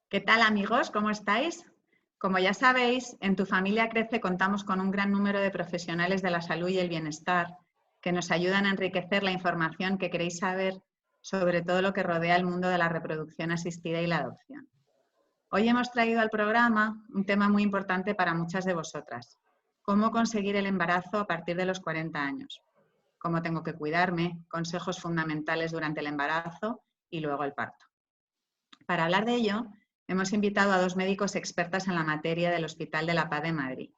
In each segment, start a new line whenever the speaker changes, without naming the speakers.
¿Qué tal, amigos? ¿Cómo estáis? Como ya sabéis, en Tu Familia Crece contamos con un gran número de profesionales de la salud y el bienestar que nos ayudan a enriquecer la información que queréis saber sobre todo lo que rodea el mundo de la reproducción asistida y la adopción. Hoy hemos traído al programa un tema muy importante para muchas de vosotras: cómo conseguir el embarazo a partir de los 40 años, cómo tengo que cuidarme, consejos fundamentales durante el embarazo y luego el parto. Para hablar de ello, hemos invitado a dos médicos expertas en la materia del Hospital de la Paz de Madrid,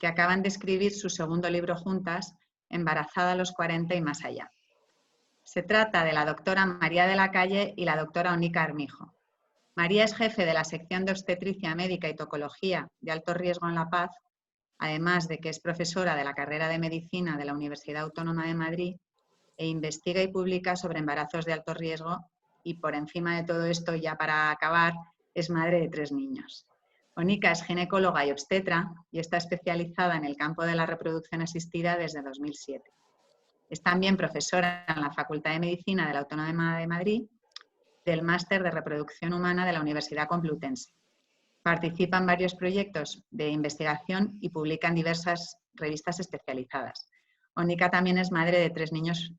que acaban de escribir su segundo libro juntas, Embarazada a los 40 y más allá. Se trata de la doctora María de la Calle y la doctora Onica Armijo. María es jefe de la sección de obstetricia médica y tocología de alto riesgo en La Paz, además de que es profesora de la carrera de medicina de la Universidad Autónoma de Madrid e investiga y publica sobre embarazos de alto riesgo, y por encima de todo esto, ya para acabar, es madre de 3 niños. Onica es ginecóloga y obstetra y está especializada en el campo de la reproducción asistida desde 2007. Es también profesora en la Facultad de Medicina de la Autónoma de Madrid, del Máster de Reproducción Humana de la Universidad Complutense. Participa en varios proyectos de investigación y publica en diversas revistas especializadas. Onica también es madre de 3 niños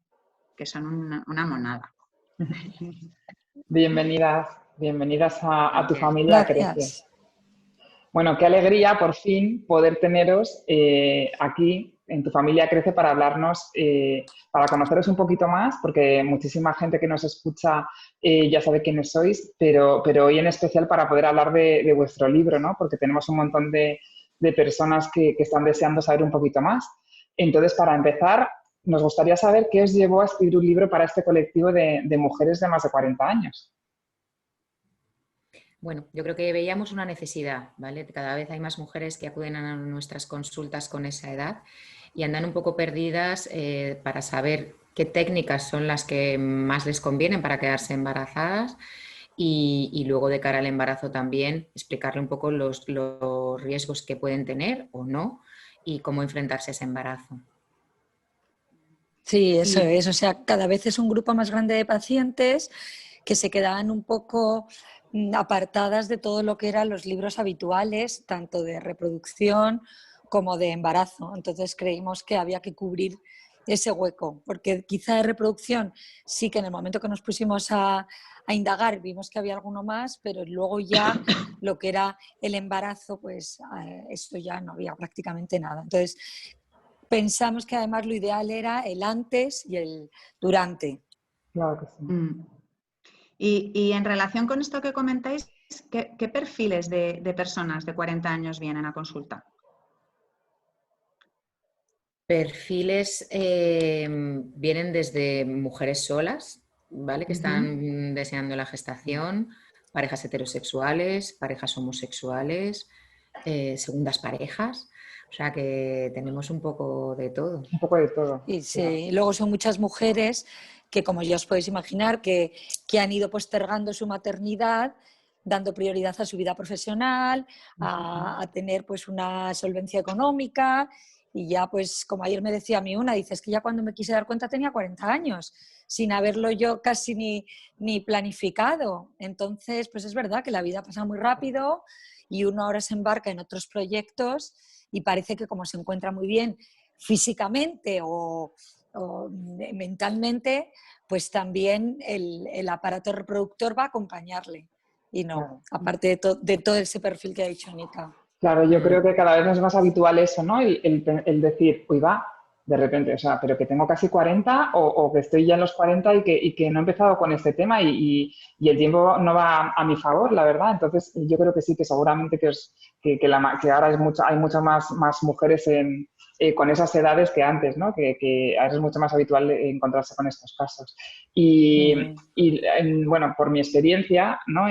que son una monada.
Bienvenidas a Tu Familia Crece.
Gracias.
Bueno, qué alegría por fin poder teneros aquí en Tu Familia Crece para hablarnos, para conoceros un poquito más, porque muchísima gente que nos escucha ya sabe quiénes sois, pero hoy en especial para poder hablar de vuestro libro, ¿no? Porque tenemos un montón de personas que están deseando saber un poquito más. Entonces, para empezar, nos gustaría saber qué os llevó a escribir un libro para este colectivo de mujeres de más de 40 años.
Bueno, yo creo que veíamos una necesidad, ¿vale? Cada vez hay más mujeres que acuden a nuestras consultas con esa edad y andan un poco perdidas para saber qué técnicas son las que más les convienen para quedarse embarazadas y luego de cara al embarazo también explicarle un poco los riesgos que pueden tener o no y cómo enfrentarse a ese embarazo.
Sí, eso es. O sea, cada vez es un grupo más grande de pacientes que se quedaban un poco apartadas de todo lo que eran los libros habituales, tanto de reproducción como de embarazo. Entonces creímos que había que cubrir ese hueco, porque quizá de reproducción sí que en el momento que nos pusimos a indagar vimos que había alguno más, pero luego ya lo que era el embarazo, pues esto ya no había prácticamente nada. Entonces pensamos que además lo ideal era el antes y el durante.
Claro que sí.
Y en relación con esto que comentáis, ¿qué perfiles de personas de 40 años vienen a consulta?
Perfiles vienen desde mujeres solas, ¿vale? Que están deseando la gestación, parejas heterosexuales, parejas homosexuales, segundas parejas. O sea que tenemos un poco de todo.
Un poco de todo.
Y sí, luego son muchas mujeres que, como ya os podéis imaginar, que han ido postergando su maternidad, dando prioridad a su vida profesional, a tener pues una solvencia económica, y ya pues como ayer me decía a mí una, dice, es que ya cuando me quise dar cuenta tenía 40 años, sin haberlo yo casi ni planificado. Entonces, pues es verdad que la vida pasa muy rápido y uno ahora se embarca en otros proyectos y parece que como se encuentra muy bien físicamente o mentalmente, pues también el aparato reproductor va a acompañarle. Y no,
Claro.
aparte de todo ese perfil que ha dicho Nica.
Claro, yo creo que cada vez es más habitual eso, ¿no? El decir, uy, va, de repente, o sea, pero que tengo casi 40 o que estoy ya en los 40 y que no he empezado con este tema y el tiempo no va a mi favor, la verdad. Entonces, yo creo que sí, que seguramente que ahora hay muchas más mujeres con esas edades que antes, ¿no? Que ahora es mucho más habitual encontrarse con estos casos. Bueno, por mi experiencia, ¿no?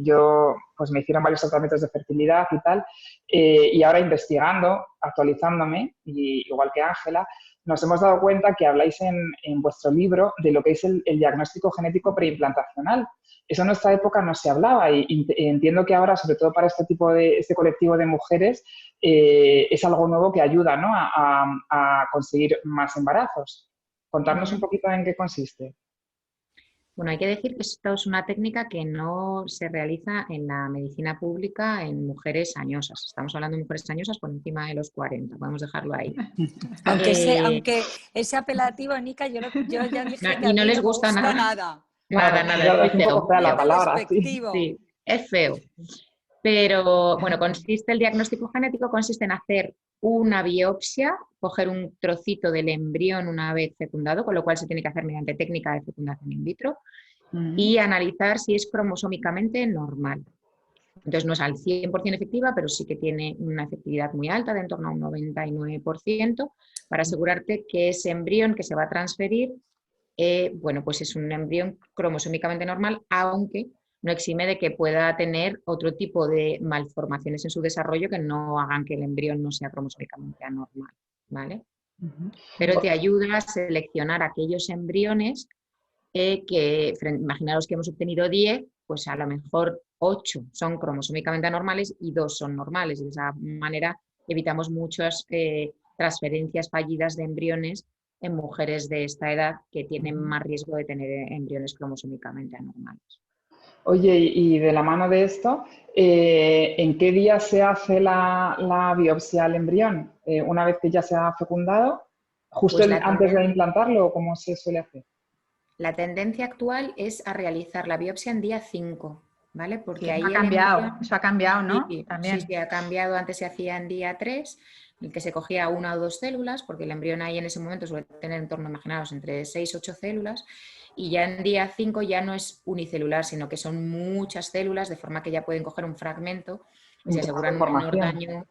Yo pues me hicieron varios tratamientos de fertilidad y tal, y ahora investigando, actualizándome, y igual que Ángela, nos hemos dado cuenta que habláis en vuestro libro de lo que es el diagnóstico genético preimplantacional. Eso en nuestra época no se hablaba y entiendo que ahora, sobre todo para este colectivo de mujeres, es algo nuevo que ayuda, ¿no? a conseguir más embarazos. Contarnos un poquito en qué consiste.
Bueno, hay que decir que esto es una técnica que no se realiza en la medicina pública en mujeres añosas. Estamos hablando de mujeres añosas por encima de los 40, podemos dejarlo ahí.
Aunque ese apelativo, Nica, yo ya dije que a
y no
mí
les
no me
gusta
gusta
nada.
nada.
Nada,
Es un poco fea la palabra, sí.
Sí, es feo. Pero bueno, el diagnóstico genético consiste en hacer una biopsia, coger un trocito del embrión una vez fecundado, con lo cual se tiene que hacer mediante técnica de fecundación in vitro, y analizar si es cromosómicamente normal. Entonces no es al 100% efectiva, pero sí que tiene una efectividad muy alta, de en torno a un 99%, para asegurarte que ese embrión que se va a transferir, bueno, pues es un embrión cromosómicamente normal, aunque no exime de que pueda tener otro tipo de malformaciones en su desarrollo que no hagan que el embrión no sea cromosómicamente anormal, ¿vale? Pero te ayuda a seleccionar aquellos embriones que, imaginaros que hemos obtenido 10, pues a lo mejor 8 son cromosómicamente anormales y 2 son normales. De esa manera evitamos muchas transferencias fallidas de embriones en mujeres de esta edad que tienen más riesgo de tener embriones cromosómicamente anormales.
Oye, y de la mano de esto, ¿en qué día se hace la biopsia al embrión? ¿Una vez que ya se ha fecundado? ¿Justo
Pues
antes de implantarlo o cómo se suele hacer?
la tendencia actual es a realizar la biopsia en día 5, ¿vale? Porque
Sí,
ahí
eso ha cambiado, ¿no? También.
Sí, ha cambiado. Antes se hacía en día 3, en el que se cogía 1 o 2 células, porque el embrión ahí en ese momento suele tener en torno, imaginaos, entre 6 y 8 células, y ya en día 5 ya no es unicelular, sino que son muchas células, de forma que ya pueden coger un fragmento y se aseguran un menor daño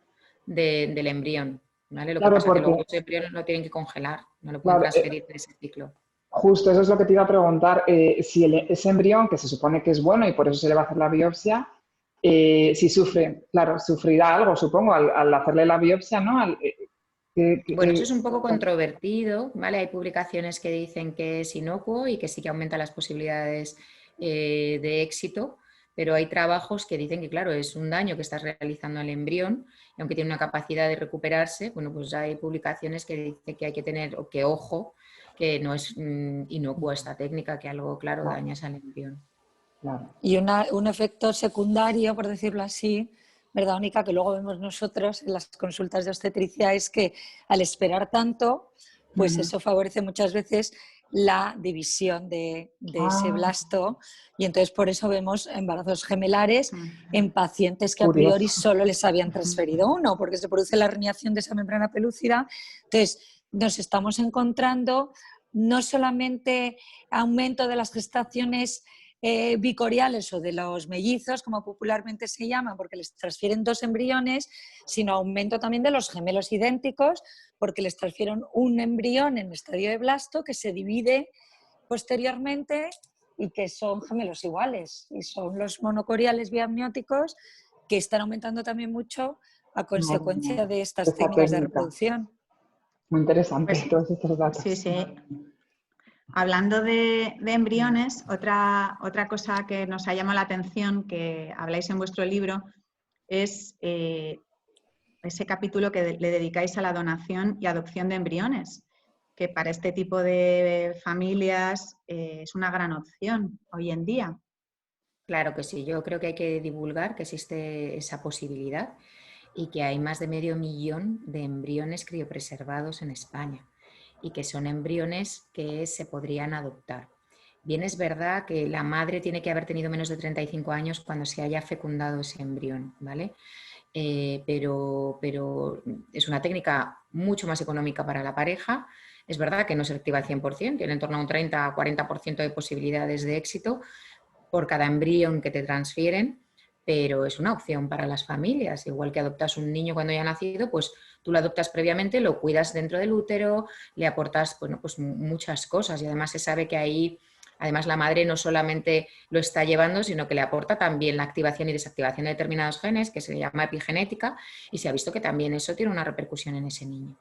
del embrión, ¿vale? Lo que
Claro,
pasa es que luego
porque,
ese embrión lo tienen que congelar, no lo pueden
claro,
transferir de ese ciclo.
justo eso es lo que te iba a preguntar. Si ese embrión, que se supone que es bueno y por eso se le va a hacer la biopsia, si sufre, claro, sufrirá algo, supongo, al hacerle la biopsia, ¿no?
Bueno, eso es un poco controvertido, ¿vale? Hay publicaciones que dicen que es inocuo y que sí que aumenta las posibilidades de éxito, pero hay trabajos que dicen que, claro, es un daño que estás realizando al embrión y aunque tiene una capacidad de recuperarse, bueno, pues hay publicaciones que dicen que hay que tener, o que ojo, que no es inocua esta técnica, que algo, claro, dañas al embrión.
Claro.
Y un efecto secundario, por decirlo así, ¿verdad, Única? Que luego vemos nosotros en las consultas de obstetricia, es que al esperar tanto, pues eso favorece muchas veces la división de ese blasto, y entonces por eso vemos embarazos gemelares en pacientes que a priori solo les habían transferido uno, porque se produce la herniación de esa membrana pelúcida. Entonces nos estamos encontrando no solamente aumento de las gestaciones bicoriales o de los mellizos, como popularmente se llaman, porque les transfieren 2 embriones, sino aumento también de los gemelos idénticos, porque les transfieren un embrión en estadio de blasto que se divide posteriormente y que son gemelos iguales. Y son los monocoriales biamnióticos que están aumentando también mucho a consecuencia de estas técnicas de reproducción.
Muy interesante todos estos datos.
Sí, sí. Hablando de embriones, otra cosa que nos ha llamado la atención, que habláis en vuestro libro, es ese capítulo que le dedicáis a la donación y adopción de embriones, que para este tipo de familias es una gran opción hoy en día.
Claro que sí, yo creo que hay que divulgar que existe esa posibilidad y que hay más de 500.000 de embriones criopreservados en España y que son embriones que se podrían adoptar. Bien, es verdad que la madre tiene que haber tenido menos de 35 años cuando se haya fecundado ese embrión, ¿vale? Pero es una técnica mucho más económica para la pareja. Es verdad que no se activa al 100%, tiene en torno a un 30-40% de posibilidades de éxito por cada embrión que te transfieren, pero es una opción para las familias. Igual que adoptas un niño cuando ya ha nacido, pues tú lo adoptas previamente, lo cuidas dentro del útero, le aportas, bueno, pues muchas cosas y además se sabe que ahí, además la madre no solamente lo está llevando, sino que le aporta también la activación y desactivación de determinados genes, que se llama epigenética, y se ha visto que también eso tiene una repercusión en ese niño.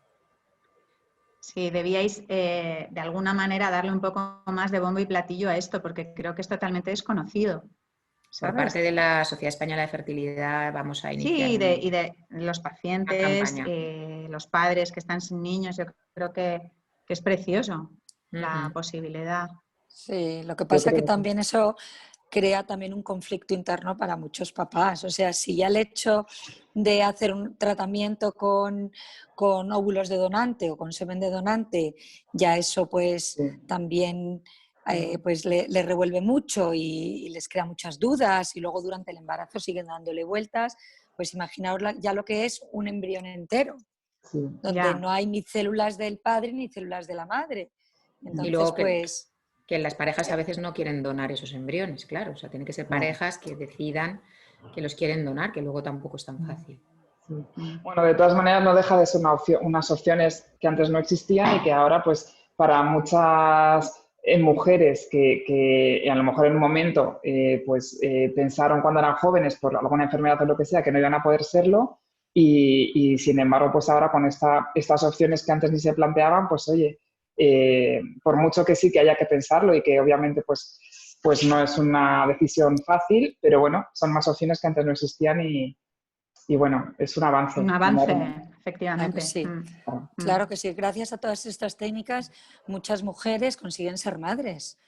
Sí, debíais de alguna manera darle un poco más de bombo y platillo a esto, porque creo que es totalmente desconocido.
Por parte de la Sociedad Española de Fertilidad vamos a iniciar
y de los pacientes, los padres que están sin niños, yo creo que es precioso la posibilidad.
Sí, lo que
Yo
pasa que
creo que
también eso crea también un conflicto interno para muchos papás. O sea, si ya el hecho de hacer un tratamiento con óvulos de donante o con semen de donante, ya eso pues
sí.
también pues le revuelve mucho y les crea muchas dudas y luego durante el embarazo siguen dándole vueltas, pues imaginaos ya lo que es un embrión entero,
Sí.
donde
Ya.
no hay ni células del padre ni células de la madre.
Y
Entonces,
luego
pues...
que las parejas a veces no quieren donar esos embriones, claro. O sea, tienen que ser
No.
parejas que decidan que los quieren donar, que luego tampoco es tan fácil.
Sí.
Mm.
Bueno, de todas maneras no deja de ser unas opciones que antes no existían y que ahora, pues, para muchas mujeres que a lo mejor en un momento pensaron cuando eran jóvenes por alguna enfermedad o lo que sea que no iban a poder serlo y sin embargo, pues ahora con estas opciones que antes ni se planteaban, pues oye, por mucho que sí que haya que pensarlo y que obviamente pues no es una decisión fácil, pero bueno, son más opciones que antes no existían y bueno, es un
Un
avance
avance,
enorme.
Claro que
efectivamente.
sí,
Claro,
claro que sí. Gracias a todas estas técnicas, muchas mujeres consiguen ser madres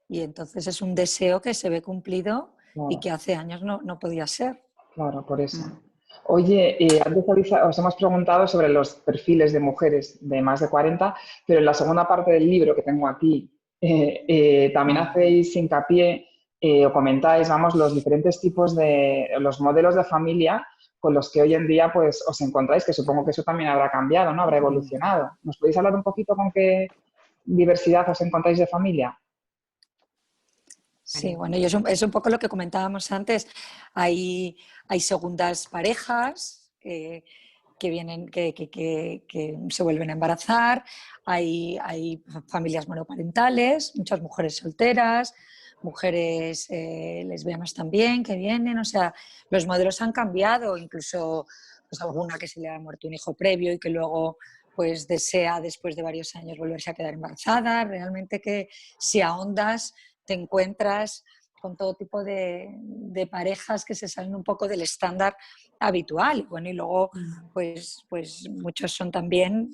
y entonces es un deseo que se ve cumplido y
claro,
que hace años no podía ser.
claro, por eso.
Mm.
Oye, antes os hemos preguntado sobre los perfiles de mujeres de más de 40, pero en la segunda parte del libro que tengo aquí también hacéis hincapié o comentáis, vamos, los diferentes tipos de, los modelos de familia con los que hoy en día pues os encontráis, que supongo que eso también habrá cambiado, ¿no? Habrá evolucionado. ¿Nos podéis hablar un poquito con qué diversidad os encontráis de familia?
Sí, bueno, y es un poco lo que comentábamos antes. Hay segundas parejas que vienen, que se vuelven a embarazar, hay familias monoparentales, muchas mujeres solteras, mujeres lesbianas también que vienen, o sea, los modelos han cambiado, incluso pues alguna que se le ha muerto un hijo previo y que luego pues desea después de varios años volverse a quedar embarazada, realmente que si ahondas te encuentras con todo tipo de parejas que se salen un poco del estándar habitual. Y bueno, y luego, pues muchos son también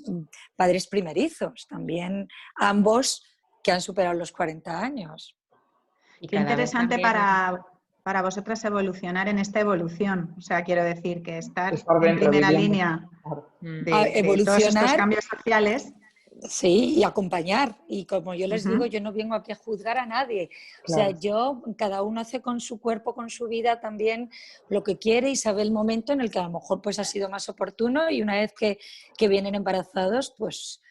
padres primerizos, también ambos que han superado los 40 años.
Y
Qué
cada vez
interesante
también,
para vosotras evolucionar en esta evolución. O sea, quiero decir que estar
Estar
en
dentro,
primera
viviendo.
línea
Claro,
A
de todos estos
evolucionar.
cambios sociales.
Sí, y acompañar. Y como yo les digo,
Ujú.
yo no vengo aquí a juzgar a nadie. O sea,
claro.
cada uno hace con su cuerpo, con su vida también lo que quiere y sabe el momento en el que a lo mejor pues ha sido más oportuno y una vez que vienen embarazados, pues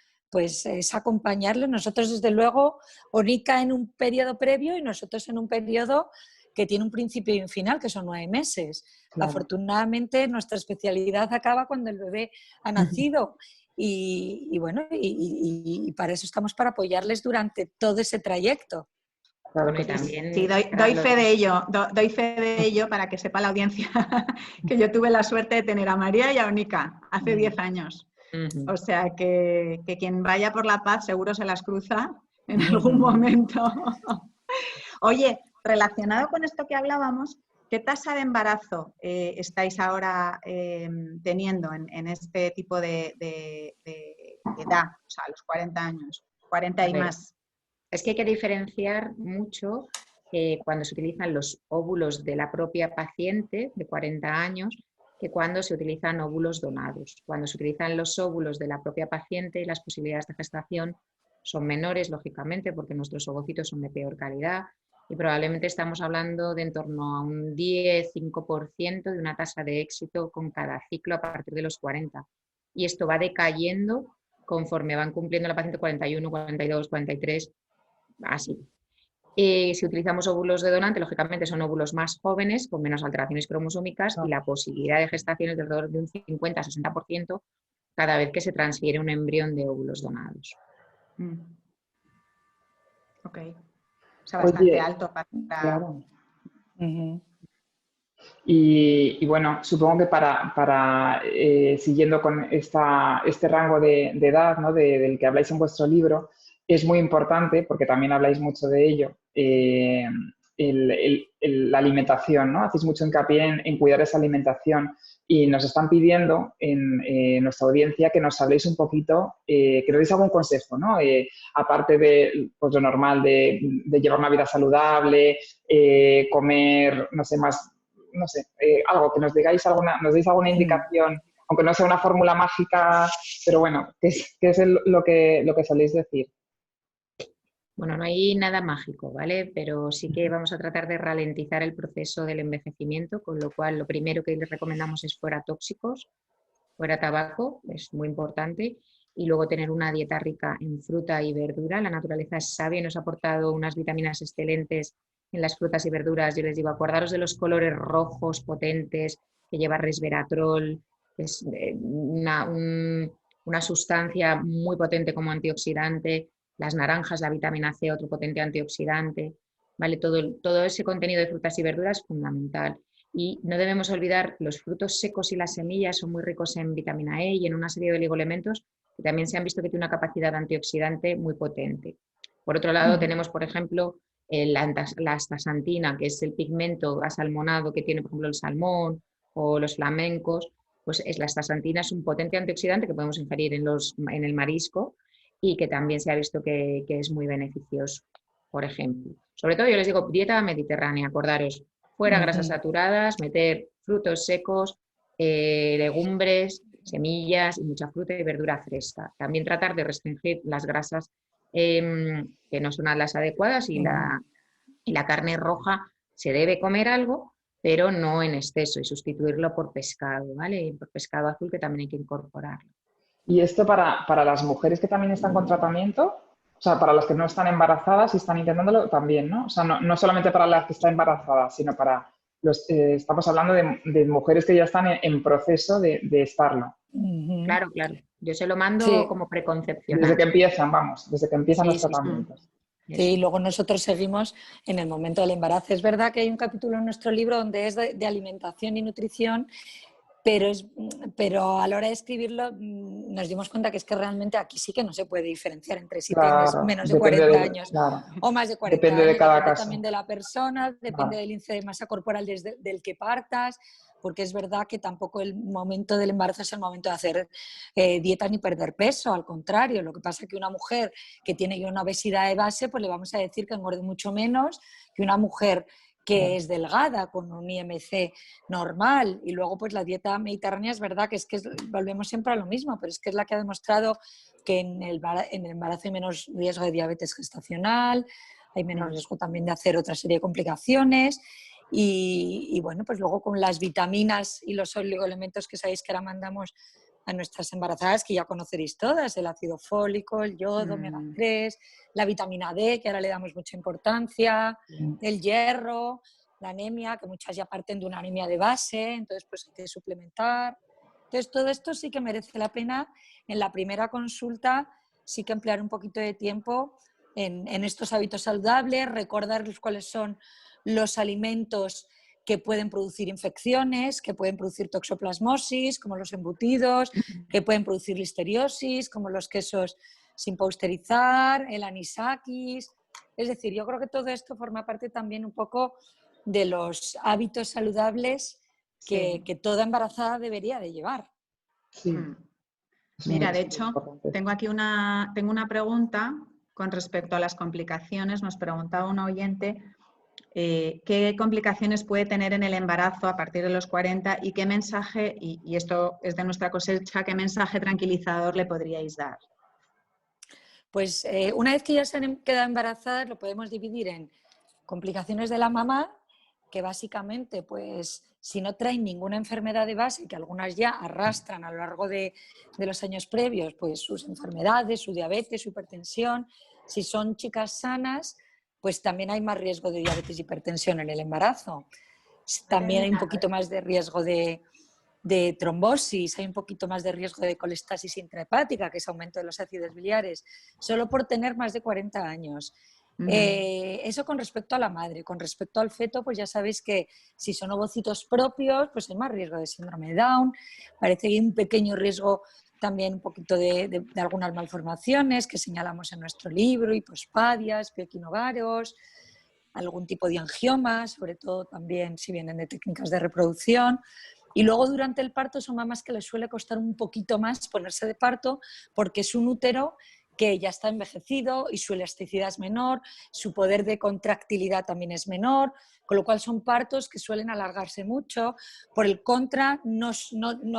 es acompañarles. Nosotros, desde luego, Onika en un periodo previo y nosotros en un periodo que tiene un principio y un final, que son 9 meses.
Claro.
Afortunadamente, nuestra especialidad acaba cuando el bebé ha nacido. Y bueno, y para eso estamos, para apoyarles durante todo ese trayecto.
Claro
bueno,
que
y
sí.
Sí,
también
doy fe de ello, doy fe de ello para que sepa la audiencia que yo tuve la suerte de tener a María y a Onika hace 10 años. O sea que quien vaya por la paz seguro se las cruza en algún momento. Oye, relacionado con esto que hablábamos, ¿qué tasa de embarazo estáis ahora teniendo en este tipo de edad? O sea, a los 40 años, 40
A
y
ver,
más.
es que hay que diferenciar mucho cuando se utilizan los óvulos de la propia paciente de 40 años que cuando se utilizan óvulos donados. Cuando se utilizan los óvulos de la propia paciente, las posibilidades de gestación son menores, lógicamente, porque nuestros ovocitos son de peor calidad y probablemente estamos hablando de en torno a un 10-5% de una tasa de éxito con cada ciclo a partir de los 40. Y esto va decayendo conforme van cumpliendo la paciente 41, 42, 43, así. Si utilizamos óvulos de donante, lógicamente son óvulos más jóvenes, con menos alteraciones cromosómicas y la posibilidad de gestación es de alrededor de un 50-60% cada vez que se transfiere un embrión de óvulos donados.
Ok. O sea, bastante
Oye,
alto para...
claro. Y bueno, supongo que siguiendo con este rango de edad, ¿no? Del que habláis en vuestro libro, es muy importante, porque también habláis mucho de ello, la alimentación, ¿no? Hacéis mucho hincapié en cuidar esa alimentación. y nos están pidiendo en nuestra audiencia que nos habléis un poquito, que nos deis algún consejo, ¿no? Aparte de pues, lo normal de llevar una vida saludable, comer, no sé, más, no sé, algo, que nos digáis nos deis alguna indicación, aunque no sea una fórmula mágica, pero bueno, ¿qué es lo que soléis decir?
Bueno, no hay nada mágico, ¿vale? Pero sí que vamos a tratar de ralentizar el proceso del envejecimiento, con lo cual lo primero que les recomendamos es fuera tóxicos, fuera tabaco, es muy importante, y luego tener una dieta rica en fruta y verdura. La naturaleza es sabia y nos ha aportado unas vitaminas excelentes en las frutas y verduras. Yo les digo, acordaros de los colores rojos potentes que lleva resveratrol, que es una sustancia muy potente como antioxidante. Las naranjas, la vitamina C, otro potente antioxidante, ¿vale? Todo ese contenido de frutas y verduras es fundamental. Y no debemos olvidar, los frutos secos y las semillas son muy ricos en vitamina E y en una serie de oligoelementos que también se han visto que tiene una capacidad antioxidante muy potente. Por otro lado, tenemos, por ejemplo, la astaxantina, que es el pigmento asalmonado que tiene, por ejemplo, el salmón o los flamencos. Pues la astaxantina es un potente antioxidante que podemos ingerir en el marisco y que también se ha visto que es muy beneficioso, por ejemplo. Sobre todo yo les digo dieta mediterránea, acordaros, fuera grasas saturadas, meter frutos secos, legumbres, semillas y mucha fruta y verdura fresca. También tratar de restringir las grasas que no son las adecuadas y la carne roja se debe comer algo, pero no en exceso y sustituirlo por pescado, ¿vale? Por pescado azul que también hay que incorporarlo.
Y esto para las mujeres que también están con tratamiento, o sea, para las que no están embarazadas y están intentándolo también, ¿no? O sea, no solamente para las que están embarazadas, sino para estamos hablando de mujeres que ya están en proceso de estarlo.
Claro, claro. Yo se lo mando
Sí.
como preconcepcional.
Desde que empiezan los
Sí.
tratamientos.
Sí, luego nosotros seguimos en el momento del embarazo. Es verdad que hay un capítulo en nuestro libro donde es de alimentación y nutrición, pero a la hora de escribirlo nos dimos cuenta que es que realmente aquí sí que no se puede diferenciar entre si tienes
Claro,
menos de 40 años
claro.
o más de 40
Depende de
años,
cada
depende
caso.
también de la persona, depende
Vale.
del índice de masa corporal del que partas, porque es verdad que tampoco el momento del embarazo es el momento de hacer dieta ni perder peso, al contrario, lo que pasa es que una mujer que tiene ya una obesidad de base, pues le vamos a decir que engorde mucho menos que una mujer que es delgada, con un IMC normal. Y luego, pues la dieta mediterránea es verdad que volvemos siempre a lo mismo, pero es que es la que ha demostrado que en el embarazo hay menos riesgo de diabetes gestacional, hay menos riesgo también de hacer otra serie de complicaciones. Y bueno, pues luego con las vitaminas y los oligoelementos que sabéis que ahora mandamos a nuestras embarazadas, que ya conoceréis todas, el ácido fólico, el yodo, omega 3, la vitamina D, que ahora le damos mucha importancia, el hierro, la anemia, que muchas ya parten de una anemia de base, entonces pues hay que suplementar. Entonces todo esto sí que merece la pena en la primera consulta, sí que emplear un poquito de tiempo en estos hábitos saludables, recordarles cuáles son los alimentos que pueden producir infecciones, que pueden producir toxoplasmosis, como los embutidos, que pueden producir listeriosis, como los quesos sin pasteurizar, el anisakis. Es decir, yo creo que todo esto forma parte también un poco de los hábitos saludables que toda embarazada debería de llevar.
Sí.
Mira, de hecho, tengo aquí una pregunta con respecto a las complicaciones. Nos preguntaba un oyente qué complicaciones puede tener en el embarazo a partir de los 40 y qué mensaje, y esto es de nuestra cosecha, qué mensaje tranquilizador le podríais dar.
Pues una vez que ya se han quedado embarazadas, lo podemos dividir en complicaciones de la mamá, que básicamente, pues si no traen ninguna enfermedad de base, que algunas ya arrastran a lo largo de los años previos, pues sus enfermedades, su diabetes, su hipertensión. Si son chicas sanas, pues también hay más riesgo de diabetes y hipertensión en el embarazo. También hay un poquito más de riesgo de trombosis, hay un poquito más de riesgo de colestasis intrahepática, que es aumento de los ácidos biliares, solo por tener más de 40 años. Eso con respecto a la madre. Con respecto al feto, pues ya sabéis que si son ovocitos propios, pues hay más riesgo de síndrome de Down. Parece que hay un pequeño riesgo también un poquito de algunas malformaciones que señalamos en nuestro libro, hipospadias, pioquinovaros, algún tipo de angioma, sobre todo también si vienen de técnicas de reproducción. Y luego durante el parto son mamás que les suele costar un poquito más ponerse de parto porque es un útero que ya está envejecido y su elasticidad es menor, su poder de contractilidad también es menor, con lo cual son partos que suelen alargarse mucho. Por el contra, no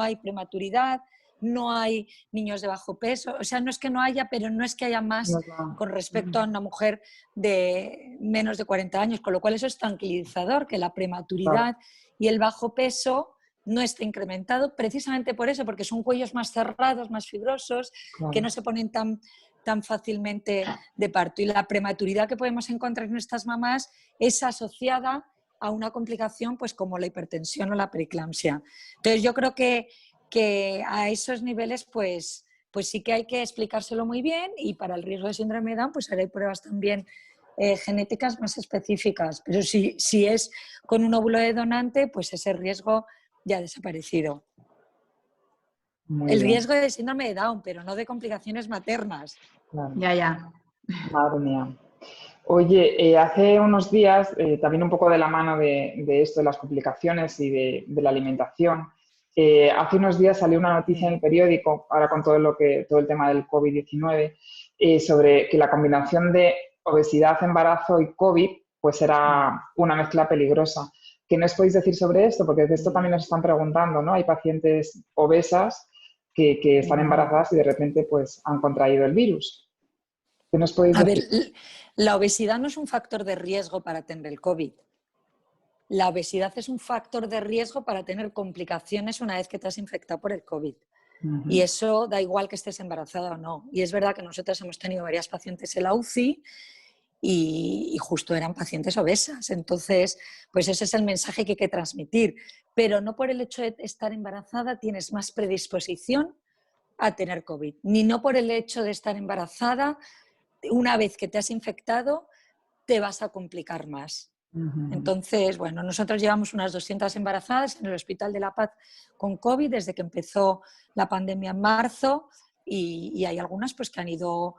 hay prematuridad, no hay niños de bajo peso, o sea, no es que no haya, pero no es que haya más con respecto a una mujer de menos de 40 años, con lo cual eso es tranquilizador, que la prematuridad y el bajo peso no está incrementado precisamente por eso, porque son cuellos más cerrados, más fibrosos, que no se ponen tan fácilmente de parto. Y la prematuridad que podemos encontrar en estas mamás es asociada a una complicación pues, como la hipertensión o la preeclampsia. Entonces yo creo que a esos niveles pues sí que hay que explicárselo muy bien, y para el riesgo de síndrome de Down pues haré pruebas también genéticas más específicas. Pero si es con un óvulo de donante, pues ese riesgo ya ha desaparecido.
Muy
El
bien.
riesgo de síndrome de Down, pero no de complicaciones maternas.
Claro.
Ya.
Madre mía. Oye, hace unos días, también un poco de la mano de esto, de las complicaciones y de la alimentación, hace unos días salió una noticia en el periódico, ahora con todo el tema del COVID-19, sobre que la combinación de obesidad, embarazo y COVID pues era una mezcla peligrosa. ¿Qué nos podéis decir sobre esto? Porque de esto también nos están preguntando, ¿no? Hay pacientes obesas que están embarazadas y de repente pues han contraído el virus. ¿Qué nos podéis decir?
A ver, la obesidad no es un factor de riesgo para tener el COVID. La obesidad es un factor de riesgo para tener complicaciones una vez que te has infectado por el COVID. Y eso da igual que estés embarazada o no. Y es verdad que nosotros hemos tenido varias pacientes en la UCI y justo eran pacientes obesas. Entonces, pues ese es el mensaje que hay que transmitir. Pero no por el hecho de estar embarazada tienes más predisposición a tener COVID, ni no por el hecho de estar embarazada, una vez que te has infectado, te vas a complicar más. Entonces, bueno, nosotros llevamos unas 200 embarazadas en el Hospital de la Paz con COVID desde que empezó la pandemia en marzo, y hay algunas pues, que han ido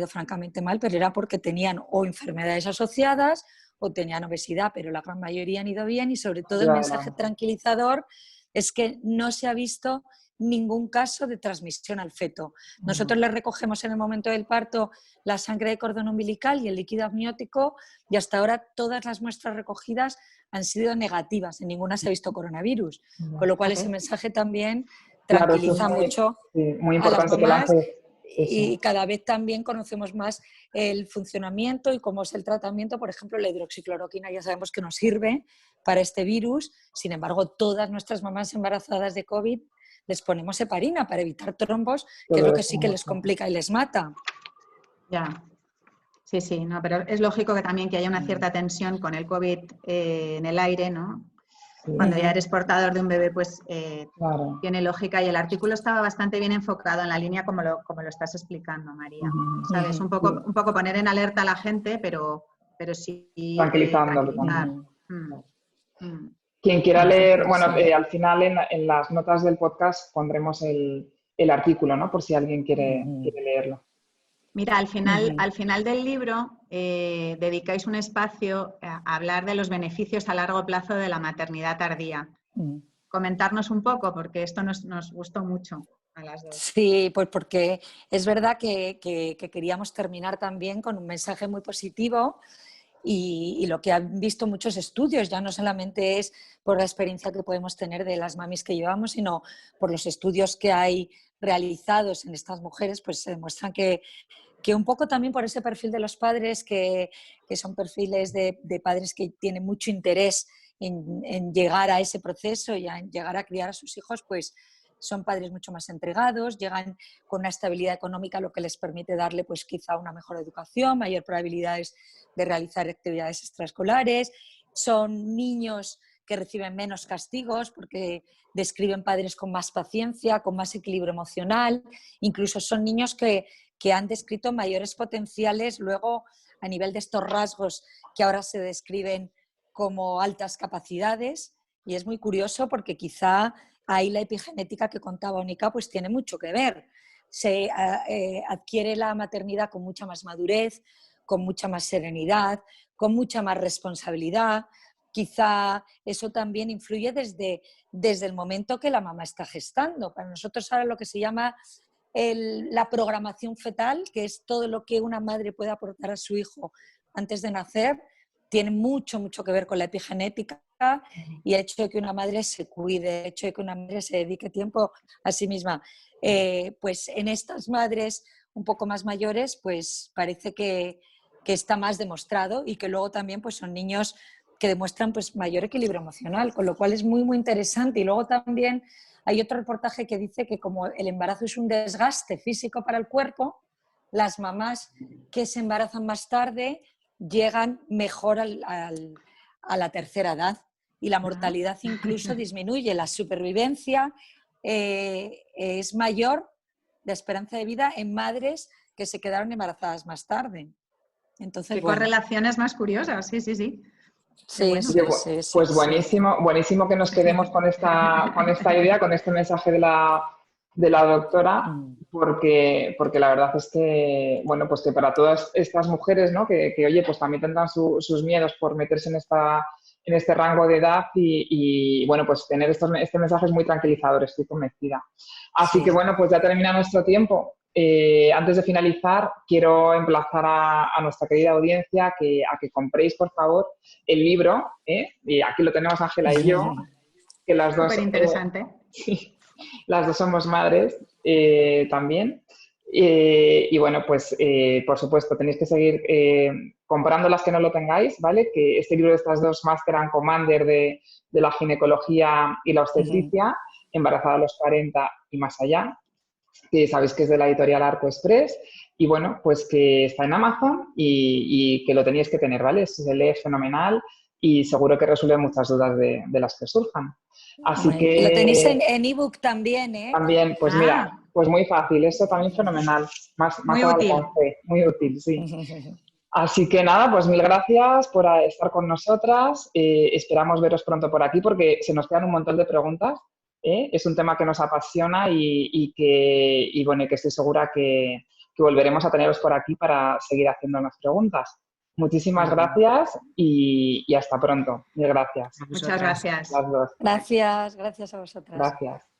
francamente mal, pero era porque tenían o enfermedades asociadas o tenían obesidad, pero la gran mayoría han ido bien, y sobre todo el mensaje tranquilizador es que no se ha visto ningún caso de transmisión al feto. Nosotros le recogemos en el momento del parto la sangre de cordón umbilical y el líquido amniótico, y hasta ahora todas las muestras recogidas han sido negativas, en ninguna se ha visto coronavirus, con lo cual ese mensaje también tranquiliza mucho
muy
a las
importante
mamás,
que lo hace.
y cada vez también conocemos más el funcionamiento y cómo es el tratamiento. Por ejemplo, la hidroxicloroquina ya sabemos que nos sirve para este virus. Sin embargo, todas nuestras mamás embarazadas de COVID les ponemos heparina para evitar trombos, que es lo que sí que les complica y les mata.
Ya. Sí, no, pero es lógico que también que haya una cierta tensión con el COVID en el aire, ¿no? Cuando ya eres portador de un bebé, pues tiene lógica, y el artículo estaba bastante bien enfocado en la línea como lo estás explicando, María. ¿Sabes? Un poco poner en alerta a la gente, pero sí
tranquilizándolo
tranquilizar.
Quien quiera leer, bueno, al final en las notas del podcast pondremos el artículo, ¿no? Por si alguien quiere leerlo.
Mira, al final del libro dedicáis un espacio a hablar de los beneficios a largo plazo de la maternidad tardía. Comentarnos un poco, porque esto nos gustó mucho a las dos.
Sí, pues porque es verdad que queríamos terminar también con un mensaje muy positivo, y lo que han visto muchos estudios, ya no solamente es por la experiencia que podemos tener de las mamis que llevamos, sino por los estudios que hay realizados en estas mujeres, pues se demuestran que un poco también por ese perfil de los padres, que son perfiles de padres que tienen mucho interés en llegar a ese proceso y en llegar a criar a sus hijos, pues son padres mucho más entregados, llegan con una estabilidad económica, lo que les permite darle pues quizá una mejor educación, mayor probabilidades de realizar actividades extraescolares, son niños que reciben menos castigos porque describen padres con más paciencia, con más equilibrio emocional, incluso son niños que han descrito mayores potenciales luego a nivel de estos rasgos que ahora se describen como altas capacidades. Y es muy curioso porque quizá ahí la epigenética que contaba Ónica pues tiene mucho que ver. Se adquiere la maternidad con mucha más madurez, con mucha más serenidad, con mucha más responsabilidad, quizá eso también influye desde el momento que la mamá está gestando. Para nosotros ahora lo que se llama la programación fetal, que es todo lo que una madre puede aportar a su hijo antes de nacer, tiene mucho que ver con la epigenética y el hecho de que una madre se cuide, el hecho de que una madre se dedique tiempo a sí misma. Pues en estas madres un poco más mayores, pues parece que está más demostrado y que luego también pues son niños que demuestran pues mayor equilibrio emocional, con lo cual es muy interesante. Y luego también hay otro reportaje que dice que como el embarazo es un desgaste físico para el cuerpo, las mamás que se embarazan más tarde llegan mejor a la tercera edad y la mortalidad incluso disminuye. La supervivencia es mayor, la esperanza de vida en madres que se quedaron embarazadas más tarde. Entonces,
qué correlaciones más curiosas, sí.
Sí,
bueno.
Pues buenísimo que nos quedemos con esta idea, con este mensaje de la doctora, porque la verdad es que, bueno, pues que para todas estas mujeres, ¿no? Que oye, pues también tendrán sus miedos por meterse en este rango de edad y bueno, pues tener este mensaje es muy tranquilizador, estoy convencida. Así que bueno, pues ya termina nuestro tiempo. Antes de finalizar, quiero emplazar a nuestra querida audiencia a que compréis, por favor, el libro, y aquí lo tenemos Ángela y yo, que las dos,
Súper interesante.
Sí, las dos somos madres también. Y bueno, pues por supuesto tenéis que seguir comprando las que no lo tengáis, ¿vale? Que este libro de estas dos Master and Commander de la ginecología y la obstetricia, embarazada a los 40 y más allá, que sabéis que es de la editorial Arco Express, y bueno, pues que está en Amazon y que lo tenéis que tener, ¿vale? Se lee fenomenal y seguro que resuelve muchas dudas de las que surjan. Así que...
Lo tenéis en ebook también, ¿eh?
También, pues mira, pues muy fácil, eso también fenomenal, más
muy
al
útil.
alcance, muy útil, sí. Así que nada, pues mil gracias por estar con nosotras, esperamos veros pronto por aquí porque se nos quedan un montón de preguntas. Es un tema que nos apasiona y bueno, que estoy segura que volveremos a teneros por aquí para seguir haciendo más preguntas. Muchísimas gracias y hasta pronto. Mil gracias.
Muchas gracias.
Las dos.
Gracias a vosotras.
Gracias.